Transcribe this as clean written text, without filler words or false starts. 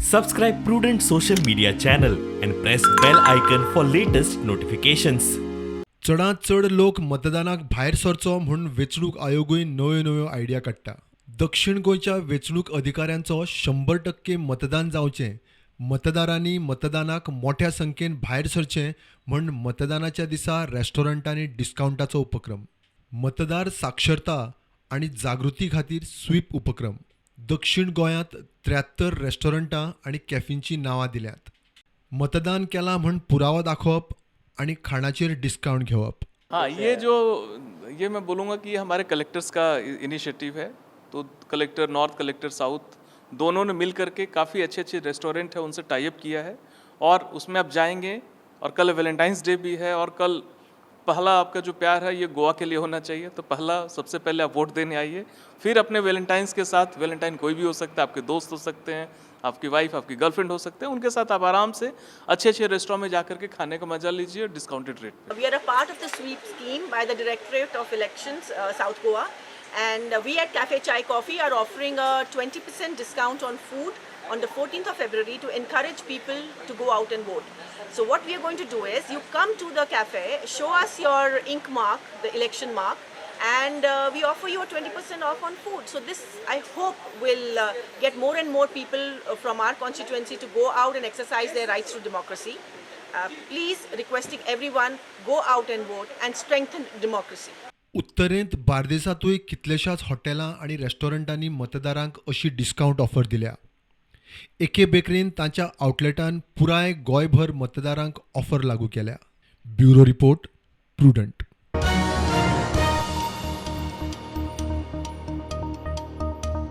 Subscribe Prudent social media channel and press bell icon for latest notifications. चडांत चड लोक मतदानाक भायर सरचो म्हूण वेंचणूक आयोगूय नव्यो नव्यो आयडिया काडटा. दक्षिण गोंयच्या वेंचणूक अधिकाऱ्यांचो 100% मतदान जावचें, मतदारांनी मतदानाक मोठ्या संख्येन भायर सरचें म्हूण मतदानाच्या दिसा रेस्टॉरंटांनी डिस्कावंटाचो उपक्रम. मतदार साक्षरता आनी जागृती खातीर स्वीप उपक्रम. दक्षिण गोंयांत 73 रेस्टॉरंटां आनी कॅफींची नांवां दिल्यात. मतदान केलां म्हूण पुरावो दाखोवप आणि खाणाचेर डिस्काउंट घेवप. हाँ, ये मैं बोलूँगा कि ये हमारे कलेक्टर्स का इनिशिएटिव है. तो कलेक्टर नॉर्थ, कलेक्टर साउथ दोनों ने मिल करके काफ़ी अच्छे अच्छे रेस्टोरेंट है उनसे टाई अप किया है और उसमें आप जाएंगे. और कल वैलेंटाइंस डे भी है और कल पहला आपका जो प्यार है ये गोवा के लिए होना चाहिए. तो पहला सबसे पहले आप वोट देने आइए, फिर अपने वैलेंटाइंस के साथ, वैलेंटाइन कोई भी हो सकता है, आपके दोस्त हो सकते हैं, आपकी वाइफ, आपकी गर्लफ्रेंड हो सकते हैं, उनके साथ आप आराम से अच्छे अच्छे रेस्टोरेंट में जाकर के खाने का मजा लीजिए discounted rate pay. We are a part of the sweep scheme by the Directorate of Elections, South Goa, and we at Cafe Chai Coffee are offering a 20% discount on food on the 14th of February to encourage people to go out and vote. So what we are going to do is, you come to the cafe, show us your ink mark, the election mark, and we offer you a 20% off on food. So this, I hope, will get more and more people from our constituency to go out and exercise their rights to democracy. Please requesting everyone, go out and vote and strengthen democracy. उत्तरेंत बार्देसांतूय कितलेशाच हॉटेलां आनी रेस्टॉरंटांनी मतदारांक अशी discount offer दिल्या. एके बेकरीन तांच्या आउटलेटान पुराय गोंयभर मतदारांक ऑफर लागू केल्या. Bureau report, prudent.